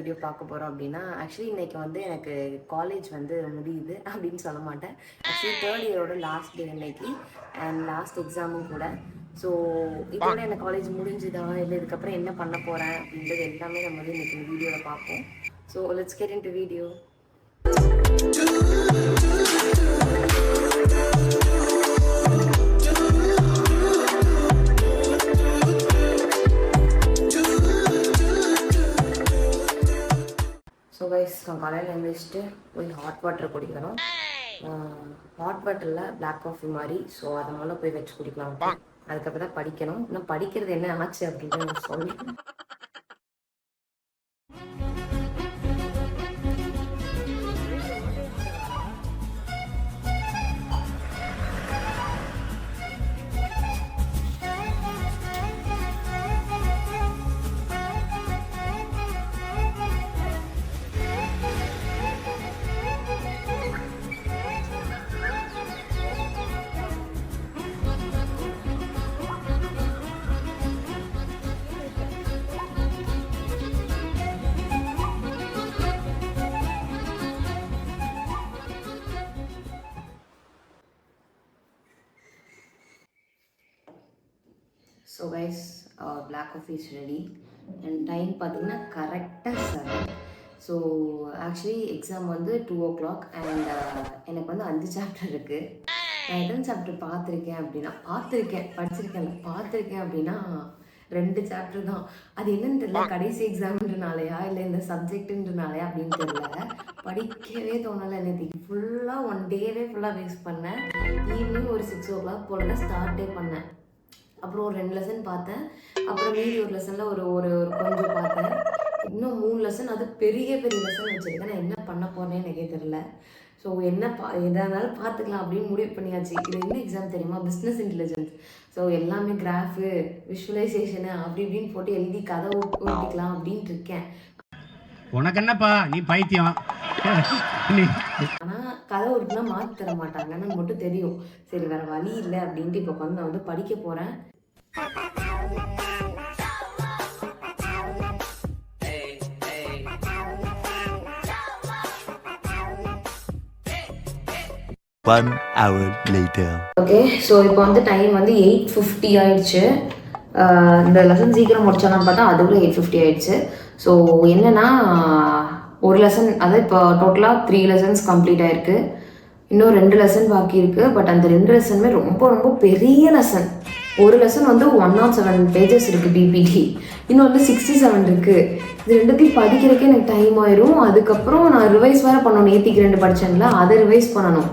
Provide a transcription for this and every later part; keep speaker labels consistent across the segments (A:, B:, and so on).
A: Video பார்க்க போகிறோம் அப்படின்னா, ஆக்சுவலி இன்றைக்கி வந்து எனக்கு காலேஜ் வந்து முடியுது அப்படின்னு சொல்ல மாட்டேன். ஆக்சுவலி 3rd இயரோட லாஸ்ட் டே இன்னைக்கு அண்ட் லாஸ்ட் எக்ஸாமும் கூட. ஸோ இதோட எனக்கு காலேஜ் முடிஞ்சுதா இல்லை இதுக்கப்புறம் என்ன பண்ண போகிறேன் அப்படின்றது எல்லாமே நம்ம வந்து இன்றைக்கி இந்த வீடியோவில் பார்ப்போம். So let's get into video. So guys, நான் காலையில் எழுந்திரிச்சிட்டு போய் ஹாட் வாட்டர் குடிக்கணும். ஹாட் வாட்டரில் பிளாக் காஃபி மாதிரி. ஸோ அதனால போய் வச்சு குடிக்கலாம். அதுக்கப்புறம் தான் படிக்கணும். இன்னும் படிக்கிறது என்ன ஆச்சு அப்படின்னு நான் சொல்லுவேன். So guys, black coffee is ready and time பார்த்தீங்கன்னா கரெக்டாக 7. ஸோ ஆக்சுவலி எக்ஸாம் வந்து 2 o'clock அண்ட் எனக்கு வந்து 5 சாப்டர் இருக்குது. நான் எத்தனை சாப்டர் பார்த்துருக்கேன் அப்படின்னா பார்த்துருக்கேன் அப்படின்னா 2 சாப்டர் தான். அது என்னன்னு தெரியல, கடைசி எக்ஸாம்ன்றனாலையா இல்லை இந்த சப்ஜெக்டுன்றனாலையா அப்படின்னு தெரியல. படிக்கவே தோணலை. எனக்கு ஃபுல்லாக 1 டேவே ஃபுல்லாக வேஸ்ட் பண்ணேன். ஈவினிங் ஒரு 6 o'clock போல் தான் ஸ்டார்ட்டே பண்ணேன். அப்புறம் ஒரு 2 லெசன் பார்த்தேன். அப்புறம் மீதி ஒரு லெசனில் ஒரு ஒரு கொஞ்சம் பார்த்தேன். இன்னும் 3 லெசன், அது பெரிய லெசன் வச்சுருக்கேன். நான் என்ன பண்ண போகிறேன்னு எனக்கே தெரியல. ஸோ எதாக இருந்தாலும் பார்த்துக்கலாம் அப்படின்னு முடிவு பண்ணியாச்சு. இது என்ன எக்ஸாம் தெரியுமா? Business intelligence. ஸோ எல்லாமே கிராஃபு, விஷுவலைசேஷனு அப்படி இப்படின்னு போட்டு எழுதி கதை ஓட்டிக்கலாம் அப்படின்ட்டு இருக்கேன்.
B: உனக்கு என்னப்பா, நீ பைத்தியம்.
A: ஆனால் கதை ஓட்டுனா மாற்றி தர மாட்டாங்கன்னு மட்டும் தெரியும். சரி, வேறு வழி இல்லை அப்படின்ட்டு இப்போ வந்து நான் வந்து படிக்க போகிறேன். ஓகே, ஸோ இப்போ வந்து டைம் வந்து 8:50 ஆயிடுச்சு. இந்த லெசன் சீக்கிரம் முடிச்சோன்னு பார்த்தா அதுக்குள்ளே 8:50 ஆயிடுச்சு. ஸோ என்னென்னா, ஒரு லெசன், அதாவது இப்போ டோட்டலாக 3 lessons கம்ப்ளீட் ஆகிருக்கு. இன்னும் 2 லெசன் பாக்கி இருக்குது. பட் அந்த 2 லெசனுமே ரொம்ப ரொம்ப பெரிய லெசன். ஒரு லெசன் வந்து 107 pages இருக்குது பிபிடி, இன்னும் வந்து 67 இருக்குது. இது ரெண்டுத்தையும் படிக்கிறதுக்கே எனக்கு டைம் ஆயிரும். அதுக்கப்புறம் நான் ரிவைஸ் வேறு பண்ணணும். நேத்திக்கு 2 படித்தேன்ல, அதை ரிவைஸ் பண்ணணும்.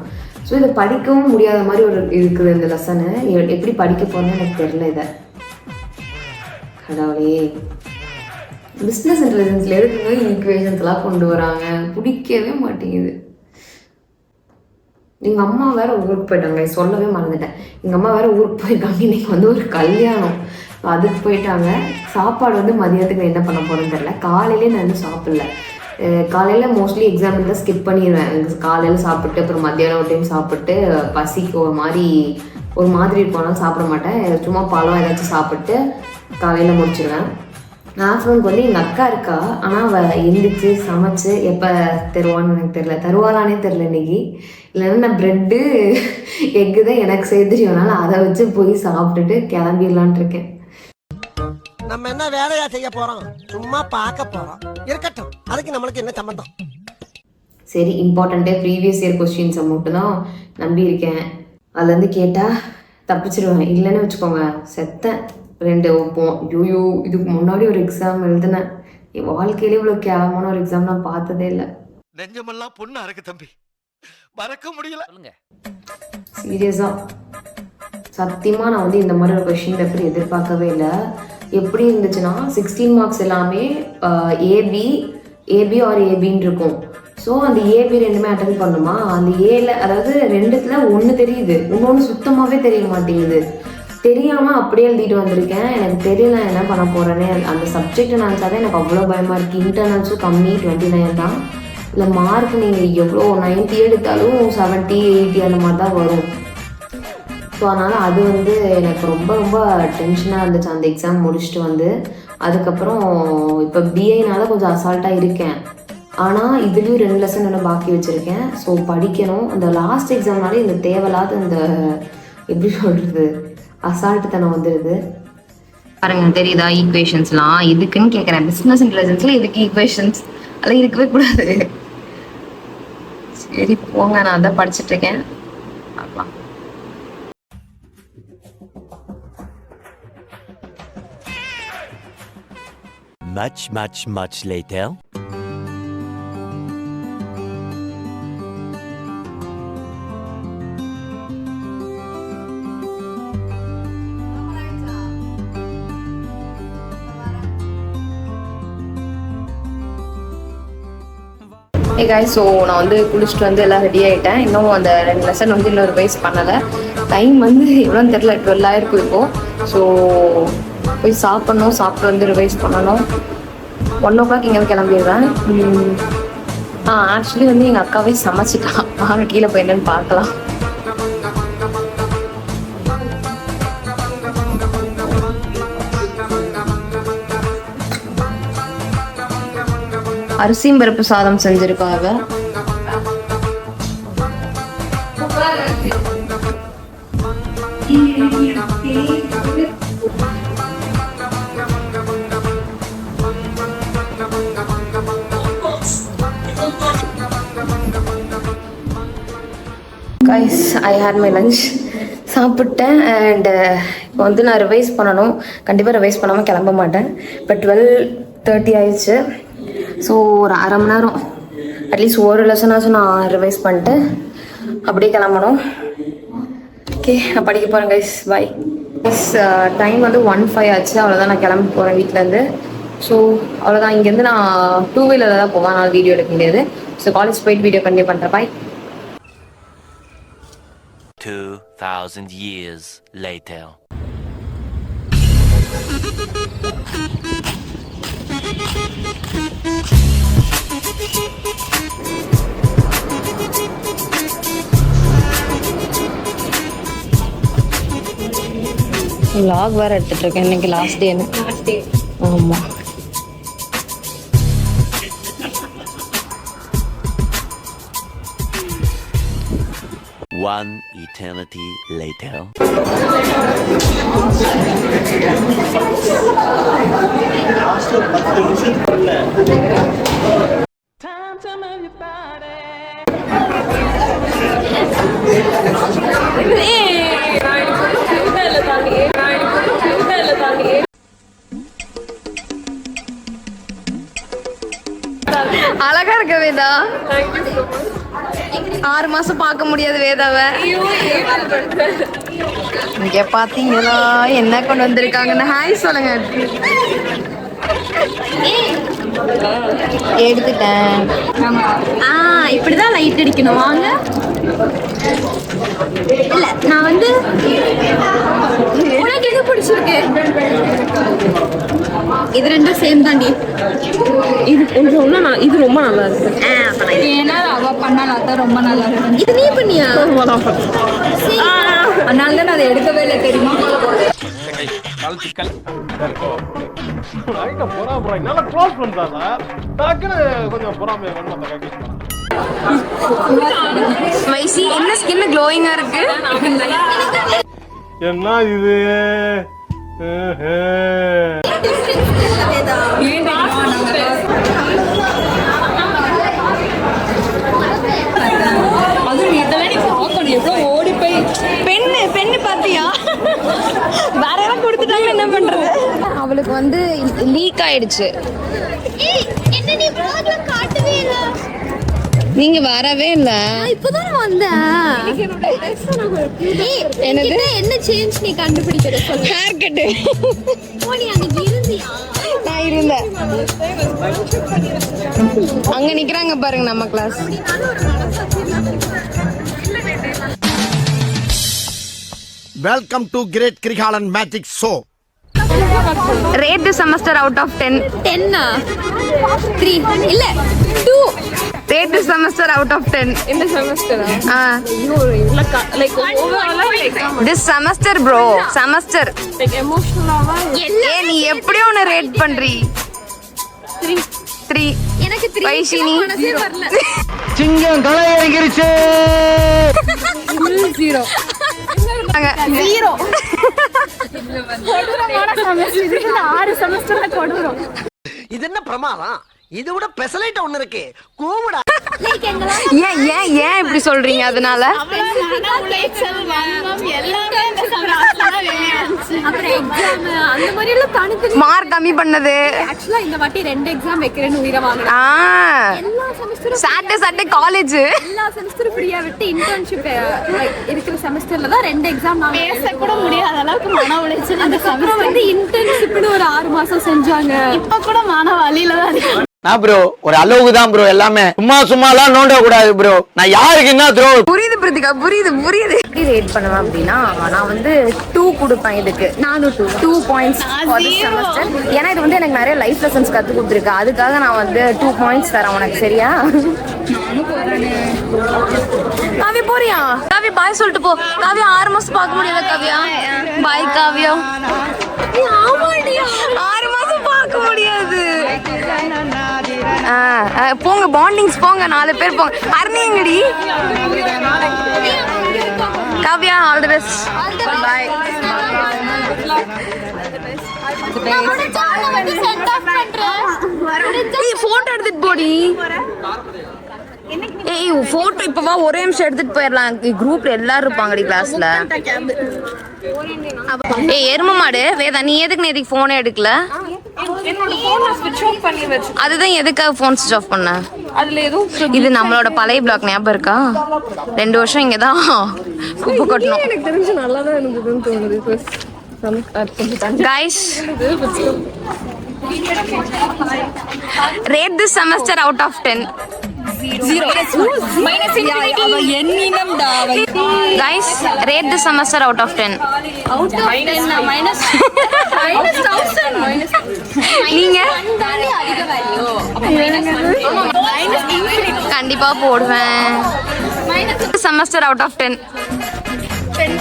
A: ஸோ இதை படிக்கவும் முடியாத மாதிரி ஒரு இருக்குது இந்த லெசனு. எப்படி படிக்க போகிறேன்னு எனக்கு தெரியல. இதை கடவுளே, பிஸ்னஸ் இன்டெலிஜென்ஸில் எதுக்குங்க ஈக்குவேஷன்ஸ்லாம் கொண்டு வராங்க? பிடிக்கவே மாட்டேங்குது. எங்கள் அம்மா வேறு ஊருக்கு போயிட்டாங்க, சொல்லவே மறந்துட்டேன். எங்கள் அம்மா வேறு ஊருக்கு போயிருக்காங்க. இன்றைக்கி வந்து ஒரு கல்யாணம், அதுக்கு போயிட்டாங்க. சாப்பாடு வந்து மதியத்துக்கு என்ன பண்ண போகிறேன்னு தெரியல. காலையிலே நான் வந்து சாப்பிடல. காலையில் மோஸ்ட்லி எக்ஸாம் தான் ஸ்கிப் பண்ணிடுவேன். காலையில் சாப்பிட்டு அப்புறம் மத்தியானம் ஒரு டைம் சாப்பிட்டு பசிக்கு ஒரு மாதிரி இருப்பானாலும் சாப்பிட மாட்டேன். சும்மா பழம் ஏதாச்சும் சாப்பிட்டு காலையில் முடிச்சிடுவேன். ஆஃப்டர்நூனுக்கு வந்து எங்கள் அக்கா இருக்கா, ஆனால் அவள் எழுந்திரிச்சு சமைச்சு எப்போ தருவான்னு எனக்கு தெரியல. தருவாளானே தெரில இன்றைக்கி. இல்லைன்னா நான் ப்ரெட்டு எக்கு தான் எனக்கு செய்ய தெரியும்னால அதை வச்சு போய் சாப்பிட்டுட்டு கிளம்பிடலான் இருக்கேன்.
C: நம்ம என்ன வேலையா செய்ய போகிறோம்? சும்மா பார்க்க போகிறோம். இருக்கட்டும், அதுக்கு நம்மளுக்கு என்ன சம்மந்தம்?
A: சரி, இம்பார்ட்டண்ட்டே ப்ரீவியஸ் இயர் கொஸ்டின்ஸை மட்டும் தான் நம்பியிருக்கேன். அதுலேருந்து கேட்டால் தப்பிச்சிடுவேன். இல்லைன்னு வச்சுக்கோங்க, செத்தேன். 2 வைப்போம். ஐயோ, இதுக்கு முன்னாடி ஒரு எக்ஸாம் எழுதினேன். என் வாழ்க்கையிலே இவ்வளோ கேவலமான ஒரு எக்ஸாம் நான் பார்த்ததே இல்லை.
C: நெஞ்சமெல்லாம் பொண்ணா இருக்கு தம்பி, மறக்க முடியல.
A: சீரியஸாக சத்தியமாக நான் வந்து இந்த மாதிரி ஒரு கொஷின் பேப்பர் எதிர்பார்க்கவே இல்லை. எப்படி இருந்துச்சுன்னா 16 marks எல்லாமே ஏபி ஆர் ஏபின்னு இருக்கும். ஸோ அந்த ஏபி 2மே அட்டன் பண்ணுமா, அந்த ஏல அதாவது 2த்துல 1 தெரியுது, இன்னொன்று சுத்தமாகவே தெரிய மாட்டேங்குது. தெரியாமல் அப்படியே எழுதிட்டு வந்திருக்கேன். எனக்கு தெரியல என்ன பண்ண போகிறேன்னு. அந்த சப்ஜெக்ட் நினச்சாதான் எனக்கு அவ்வளோ பயமாக இருக்குது. இன்டர்னல்ஸும் கம்மி, 29 தான். இல்லை மார்க் நீங்கள் எவ்வளோ 90 எடுத்தாலும் 70, 80 அந்த மாதிரி தான் வரும். ஸோ அதனால் அது வந்து எனக்கு ரொம்ப ரொம்ப டென்ஷனாக இருந்துச்சு அந்த எக்ஸாம் முடிச்சுட்டு வந்து. அதுக்கப்புறம் இப்போ பிஐனால கொஞ்சம் அசால்ட்டாக இருக்கேன். ஆனால் இதுலேயும் 2 லெசன் இன்னும் பாக்கி வச்சுருக்கேன். ஸோ படிக்கணும். இந்த லாஸ்ட் எக்ஸாம்னாலே இந்த தேவையில்லாத இந்த எப்படி சொல்கிறது அசால்ட்டுத்தனம் வந்துடுது. பாருங்க தெரியுதா ஈக்குவேஷன்ஸ்லாம் இதுக்குன்னு கேட்குறேன். பிஸ்னஸ் இன்டெலிஜென்ஸில் இதுக்கு ஈக்குவேஷன்ஸ் அதெல்லாம் இருக்கவே கூடாது. சரி போங்க, நான் அதான் படிச்சுட்டு இருக்கேன். பார்க்கலாம்.
D: Much later.
A: Hey guys, so நான் வந்து குளிச்சுட்டு வந்து எல்லாம் ரெடி ஆகிட்டேன். இன்னும் அந்த 2 லெசன் வந்து இன்னும் ரிவைஸ் பண்ணலை. டைம் வந்து எவ்வளோன்னு தெரில, 12 ஆயிருக்கும் இப்போது. ஸோ போய் சாப்பிட்ணும், சாப்பிட்டு வந்து ரிவைஸ் பண்ணணும். 1 o'clock இங்கே கிளம்பிடுவேன். ஆக்சுவலி வந்து எங்கள் அக்காவே சமைச்சிட்டான். வாங்க கீழே போய் என்னன்னு பார்க்கலாம். அரிசியும் பருப்பு சாதம் செஞ்சிருக்காங்க. Guys, I hate my lunch, சாப்பிட்டேன். அண்ட் இப்போ வந்து நான் ரிவைஸ் பண்ணணும். கண்டிப்பாக ரிவைஸ் பண்ணாமல் கிளம்ப மாட்டேன். இப்போ 12:30 ஆயிடுச்சு. ஸோ ஒரு அரை மணி நேரம் அட்லீஸ்ட் ஒரு லெசனாச்சும் நான் ரிவைஸ் பண்ணிட்டு அப்படியே கிளம்பணும். ஓகே, நான் படிக்க போகிறேன் கைஸ். Bye guys. டைம் வந்து 1:05 ஆச்சு. அவ்வளோதான், நான் கிளம்பி போகிறேன் வீட்டிலேருந்து. ஸோ அவ்வளோதான். இங்கேருந்து நான் 2 வீலரில் தான் போவேன். நான் வீடியோ எடுக்க முடியாது. ஸோ காலேஜ் போயிட்டு வீடியோ கண்டிப்பாக பண்ணுறேன். பாய்.
D: 2000 years later.
A: vlog வேற எடுத்துட்டு இருக்கேன். இன்னைக்கு லாஸ்ட் டே. ஆமா.
D: One eternity later.
E: Time to move your body.
A: அழகா இருக்க வேதா. 6 மாசம் பார்க்க முடியாது வேதாவை. இங்க பாத்தீங்களா என்ன கொண்டு வந்திருக்காங்கன்னு. ஹாய் சொல்லுங்க. எடுத்துட்டேன். இப்படிதான் லைட் அடிக்கணும். வாங்க. இல்ல நான் வந்து உனக்கு எது பிடிச்சிருக்கு? இது 2 சேம் தாண்டி. இது கொஞ்சம் இது ரொம்ப நல்லா இருக்கு. ஏன்னா அவ பண்ணாலும் அதான் ரொம்ப நல்லா இருக்கு. இது நீ பண்ணியா? அதனால தான் அதை எடுக்கவே இல்லை தெரியுமா. வைசி என்ன ஸ்கின் க்ளோயிங்கா இருக்கு.
F: என்ன இது?
A: பெண்ணு பாத்தியா? வேற யாரும் கொடுத்துட்டாங்க, என்ன பண்றது? அவளுக்கு வந்து லீக் ஆயிடுச்சு. நீங்க வரவே இல்ல. இப்பதான் வந்தேன். என்னது என்ன சேஞ்ச் நீ கண்டுபிடிக்கிற? சொல்லு. Hair cut. நீ அன்னைக்கு இருந்தியா? நான் இருந்தேன். அங்க நிக்கிறாங்க பாருங்க நம்ம class.
C: Welcome to great Kirikalan magic show.
A: Rate the semester out of 10. 10 3 இல்ல 2. Rate rate this semester out of 10.
F: இந்த செமஸ்டரா
A: Ah,
F: லைக் ஓவராலா exam
A: this semester bro, semester.
F: Like எமோஷனலாவா
A: ஏ நீ எப்படியோ ஒன்னு ரேட் பண்றீ? 3.
F: எனக்கு 3
A: வைஷினி
F: மனசே வரல
B: சிங்கம் களை இறங்கிருச்சு.
F: 0 கொடூரமான செமஸ்டர் இது 6 செமஸ்டர்ல கொடூரம்
C: இது என்ன பிரமாதம்? இது விட பெசலைட் ஒண்ணு இருக்கு. கூவுடா.
A: ஏன் ஏன் ஏன் இப்படி சொல்றீங்க? அதனால
F: அப்புறம் எக்ஸாம் அந்த மாதிரி எல்லாம் தனித்தனி
A: மார்க் கம்மி பண்ணது.
F: ஆக்சுவலா இந்த வாட்டி 2 எக்ஸாம் வைக்கிறேன்னு உயிரை வாங்குறேன்.
A: ஆ,
F: எல்லா செமஸ்டரும்
A: சாட்டர்டே காலேஜ்.
F: எல்லா செமஸ்டரும் ஃப்ரீயா விட்டு இன்டர்ன்ஷிப் இருக்கிற செமஸ்டர்ல தான் 2 எக்ஸாம் நான் பேச கூட முடியாத அளவுக்கு மன உளைச்சல். அந்த செமஸ்டர் வந்து இன்டர்ன்ஷிப்னு ஒரு 6 மாசம் செஞ்சாங்க. இப்ப கூட மன வலியில தான் இருக்கு.
G: நான் ப்ரோ ஒரு அளவுக்கு தான் ப்ரோ, எல்லாமே சும்மாலாம் நோண்ட கூடாது ப்ரோ. நான் யாருக்கு என்ன த்ரோ?
A: புரியுது பிரித்திகா, புரியுது. எப்படி ரேட் பண்ணுவேன் அப்படின்னா நான் வந்து 2 கொடுப்பேன் இதுக்கு. நானும் 2 பாயிண்ட்ஸ் ஃபார் திஸ் செமஸ்டர். ஏன்னா இது வந்து எனக்கு நிறைய லைஃப் லெசன்ஸ் கற்றுக் கொடுத்துருக்கு. அதுக்காக நான் வந்து 2 பாயிண்ட்ஸ் தரேன் உனக்கு. சரியா? காவியா போறியா? காவியா பாய் சொல்லிட்டு போ. காவியா 6 மாசம் பார்க்க முடியாது. காவியா பாய். காவியா 6 மாசம் பார்க்க முடியாது. போங்க பாண்டிங்ஸ் போங்க, 4 பேர் போங்க. அருணிங்கடி Kavya, all the best. Bye. ஏய் போட்டோ எடுத்துட்டு போடி. ஏய் போட்டோ இப்ப வா, ஒரே நிமிஷம் எடுத்துட்டு போயிடலாம். குரூப்ல எல்லாரும் இருப்பாங்கடி கிளாஸ்ல. ஏய் எரும மாடு வேதா, நீ எதுக்கு நேத்துக்கு போனே எடுக்கல?
F: என்னோட போனை ஸ்விட்ச் ஆஃப் பண்ணி வச்சு
A: அதுதான் எதுக்காக போன் ஸ்விட்ச் ஆஃப் பண்ண?
F: அதுல எதுவும்
A: இது நம்மளோட பழைய பிளாக், ஞாபகம் இருக்கா? 2 வருஷம் இங்கதான் குப்பை கொட்டணும்.
F: எனக்கு தெரிஞ்சு நல்லா தான் இருந்ததுன்னு தோணுது.
A: Guys, rate this semester out of 10.
F: 0 minus எண்ணினம் டாவை.
A: Guys, rate this semester out of 10.
F: Out of 10 minus 1000 minus
A: நீங்க
F: அதிக வேல்யூ. அப்ப மைனஸ் இன்ஃபினிட்
A: கண்டிப்பா போடுவேன். semester out of 10. 10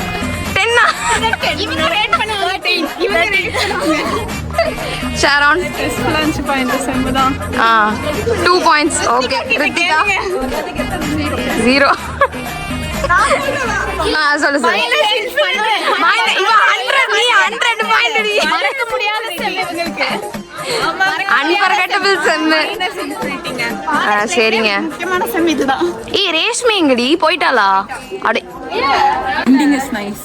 F: இவங்க ரேட் பண்ணுவாங்க 10. இவங்க ரேட் பண்ணுவாங்க.
A: Sharon
F: லஞ்ச் பாயிண்ட் செம் தான்.
A: 2 points. Okay. Ritika 0. சொல்லு சொல்லு. இவ 100 நீ 100 பாயிண்ட் நீ.
F: மறக்க முடியாத செம் இவங்களுக்கு.
A: அன்பர்கட்டபிள் செம்மு. சரிங்க.
F: முக்கியமான செம் இதுதான்.
A: ஏய் ரேஷ்மி எங்கடி போயிட்டாளா? அடே
F: ending is nice.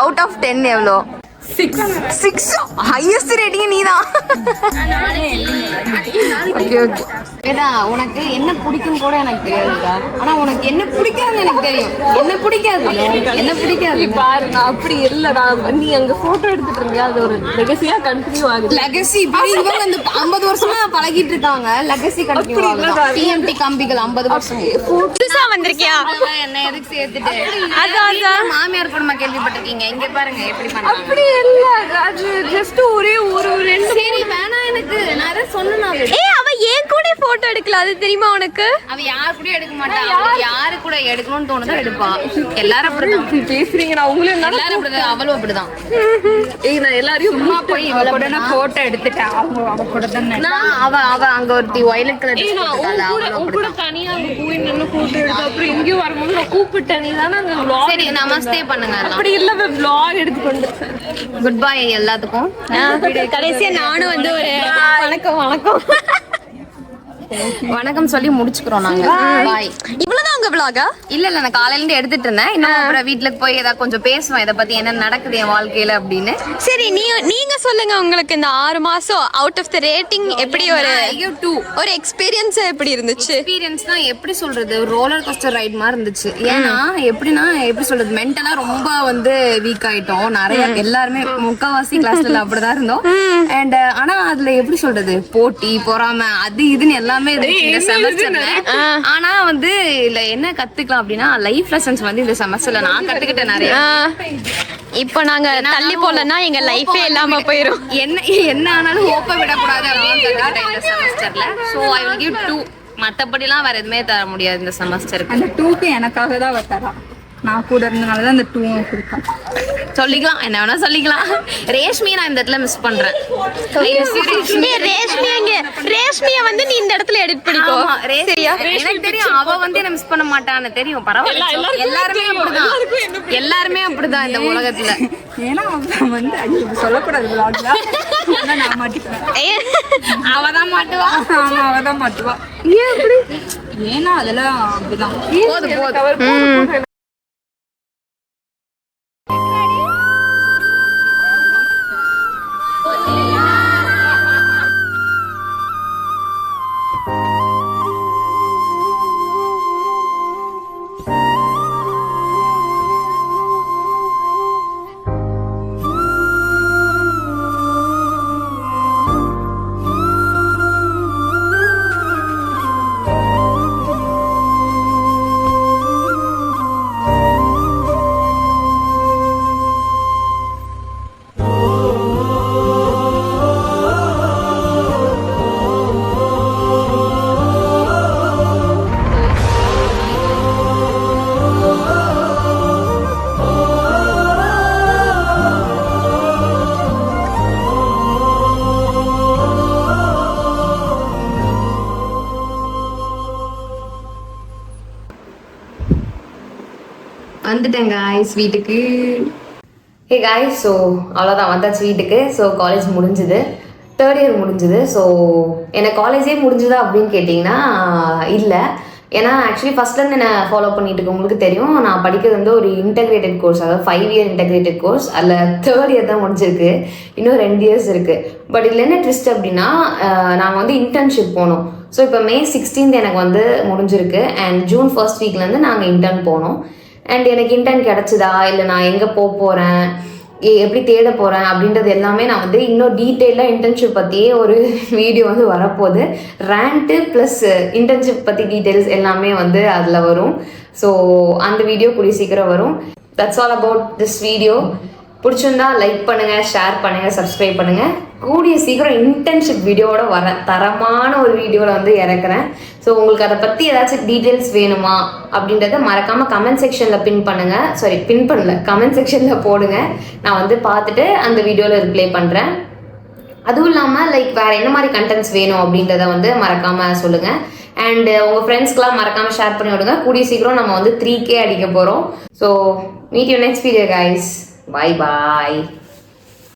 A: Out of 10 எவ்வளோ? 6. ஹையஸ்ட் ரேட்டிங் நீதான். Okay okay. ஏடா உனக்கு என்ன பிடிக்கும் கூட எனக்கு தெரியாதுடா. ஆனா உனக்கு என்ன பிடிக்காதுன்னு எனக்கு தெரியும். என்ன பிடிக்காது, என்ன பிடிக்காது
F: பாரு, நான் அப்படி இல்லடா. நீ அங்க போட்டோ எடுத்துட்டு இருங்க, அது ஒரு லெகசியா கண்டினியூ ஆகுது.
A: லெகசி இவங்க வந்து 50 வருஷமா பழகிட்டு இருக்காங்க. லெகசி கண்டினியூ ஆகுது. டிஎம்டி கம்பிகள் 50 வருஷம்.
F: புதுசா வந்திருக்கியா?
A: என்ன எதுக்கு சேர்த்துட்டு? அதான் மாமியார் குடும்ப கேள்விப்பட்டிருக்கீங்க. இங்க பாருங்க எப்படி பண்றாங்க.
F: அப்படி இல்ல, அது ஜஸ்ட் ஒரே ஒரு ரெண்டு.
A: சரி வேணா, எனக்கு நிறைய சொன்னா.
F: ஏய் அவ ஏன் கூட போட்டோ எடுக்கல, அது தெரியுமா உனக்கு?
A: அவ யாரு கூட எடுக்க மாட்டா. அவளுக்கு யாரு கூட எடுக்கணும்னு தோணுதோ எடுப்பா. எல்லாரும் அப்படிதான்
F: பேசுறீங்க. நான் உங்களே
A: எல்லாரும் அப்படிதான். அவளும் அப்படிதான்.
F: ஏய் நான் எல்லாரையும்
A: சும்மா போய் இவள கூட நான்
F: போட்டோ எடுத்துட்டேன். அவ கூட தான்
A: அவ அங்க ஒருத்தி வயலட் கலர்
F: உன் கூட தனியா அங்க போய் நின்னு போட்டோ எடுத்து அப்புறம் எங்கேயும் வரும்போது நான் கூப்பிட்டேன். நீ தானே அங்க vlog.
A: சரி நமஸ்தே பண்ணுங்க.
F: அப்படி இல்ல, vlog எடுத்துக்கொண்டு.
A: குட் பை எல்லாத்துக்கும்.
F: கடைசியா நானும் வந்து ஒரு வணக்கம் வணக்கம்
A: வணக்கம் சொல்லி முடிச்சுக்கிறோம் நாங்க. பாய்.
F: இவ்வளவுதான் உங்க vlog-ஆ?
A: இல்ல நான் காலையில இருந்து எடுத்துட்டு இருந்தேன். இன்னும் அப்புறம் வீட்டுல போய் ஏதாவது கொஞ்சம் பேசுவேன் இதை பத்தி, என்ன நடக்குது என் வாழ்க்கையில அப்படின்னு.
F: சரி நீங்க சொல்லுங்க, உங்களுக்கு இந்த 6 மாசம் அவுட் ஆஃப் தி ரேட்டிங் எப்படி ஒரு எக்ஸ்பீரியன்ஸ் எப்படி இருந்துச்சு?
A: எக்ஸ்பீரியன்ஸ் தான் எப்படி சொல்றது, ரோலர் கோஸ்டர் ரைட் மாதிரி இருந்துச்சு. ஏன்னா எப்படி சொல்றது, மென்டலா ரொம்ப வந்து வீக் ஆயிட்டோம். நிறைய எல்லாருமே முக்காவாசி கிளாஸ்ல அப்படிதான் இருந்தோம். அண்ட் ஆனா அதுல எப்படி சொல்றது, போட்டி பொறாமை அது இதுன்னு எல்லாமே இந்த செமஸ்டர்ல. ஆனா வந்து இல்ல என்ன கத்துக்கலாம் அப்படின்னா, லைஃப் லெசன்ஸ் வந்து இந்த செமஸ்டர்ல நான் கத்துக்கிட்டேன் நிறைய.
F: இப்போ நாங்க தள்ளி போலன்னா எங்க லைஃபே இல்லாம போயிரும்.
A: என்ன ஆனாலும் ஹோப்பை விடக்கூடாது அப்படின்னு கத்துக்கிட்டேன் இந்த செமஸ்டர்ல. So I will give 2. மற்றபடிலாம் வேற எதுவுமே தர முடியாது இந்த செமஸ்டருக்கு.
F: அந்த 2க்கு எனக்காக தான் அவ தரா. நான் கூட இருந்தனால தான் அந்த 2 கொடுப்பேன்.
A: சொல்லிக்கலாம், என்ன வேணா சொல்லிக்கலாம். ரேஷ்மியை நான் இந்த இடத்துல மிஸ் பண்றேன்.
F: ரேஷ்மியை வந்து நீ இந்த இடத்துல எடிட் பண்ணிக்கோ.
A: எனக்கு தெரியும் அவ வந்து என்ன மிஸ் பண்ண மாட்டான்னு தெரியும். பரவாயில்ல, எல்லாருமே அப்படிதான் இந்த உலகத்துல.
F: ஏன்னா அவன் வந்து சொல்லக்கூடாது vlogல. நான் மாட்டிப்பேன்.
A: அவதான் மாட்டுவா.
F: ஆமா அவதான் மாட்டுவா. ஏன் அப்படி? ஏன்னா அதெல்லாம் அப்படிதான்.
A: போதும். வந்துட்டேன் காய்ஸ் வீட்டுக்கு. ஹே காய்ஸ், ஸோ அவ்வளோதான் வந்தாச்சு வீட்டுக்கு. ஸோ காலேஜ் முடிஞ்சுது, 3rd இயர் முடிஞ்சுது. ஸோ எனக்கு காலேஜே முடிஞ்சுதா அப்படின்னு கேட்டிங்கன்னா இல்லை. ஏன்னா ஆக்சுவலி ஃபஸ்ட்லேருந்து என்ன ஃபாலோ பண்ணிட்டு இருக்கு உங்களுக்கு தெரியும். நான் படிக்கிறது வந்து ஒரு இன்டெகிரேட்டட் கோர்ஸ், அதாவது 5 இயர் இன்டெகிரேட்டட் கோர்ஸ். அதில் 3rd இயர் தான் முடிஞ்சிருக்கு, இன்னும் 2 இயர்ஸ் இருக்குது. பட் இதில் என்ன ட்விஸ்ட் அப்படின்னா நாங்கள் வந்து இன்டர்ன்ஷிப் போனோம். ஸோ இப்போ May 16th எனக்கு வந்து முடிஞ்சிருக்கு. அண்ட் June 1st வீக்லேருந்து நாங்கள் இன்டர்ன் போனோம். அண்ட் எனக்கு இன்டர்ன் கிடச்சிதா, இல்லை நான் எங்கே போகிறேன், எப்படி தேட போகிறேன் அப்படின்றது எல்லாமே நான் வந்து இன்னும் டீட்டெயிலாக இன்டர்ன்ஷிப் பற்றியே ஒரு வீடியோ வந்து வரப்போகுது. ரேண்ட்டு ப்ளஸ் இன்டர்ன்ஷிப் பற்றி டீட்டெயில்ஸ் எல்லாமே வந்து அதில் வரும். ஸோ அந்த வீடியோ கூடிய சீக்கிரம் வரும். That's all about this video. பிடிச்சிருந்தா லைக் பண்ணுங்கள், ஷேர் பண்ணுங்கள், சப்ஸ்கிரைப் பண்ணுங்கள். கூடிய சீக்கிரம் இன்டர்ன்ஷிப் வீடியோவோட வரேன், தரமான ஒரு வீடியோவில் வந்து இறக்குறேன். ஸோ உங்களுக்கு அதை பற்றி ஏதாச்சும் டீட்டெயில்ஸ் வேணுமா அப்படின்றத மறக்காமல் கமெண்ட் செக்ஷனில் கமெண்ட் செக்ஷனில் போடுங்க. நான் வந்து பார்த்துட்டு அந்த வீடியோவில் ரிப்ளை பண்ணுறேன். அதுவும் இல்லாமல் வேறு என்ன மாதிரி கண்டென்ட்ஸ் வேணும் அப்படின்றத வந்து மறக்காமல் சொல்லுங்கள். அண்ட் உங்கள் ஃப்ரெண்ட்ஸ்க்கெலாம் மறக்காமல் ஷேர் பண்ணி விடுங்க. கூடிய சீக்கிரம் நம்ம வந்து 3K அடிக்க போகிறோம். So meet you next video guys. Bye bye.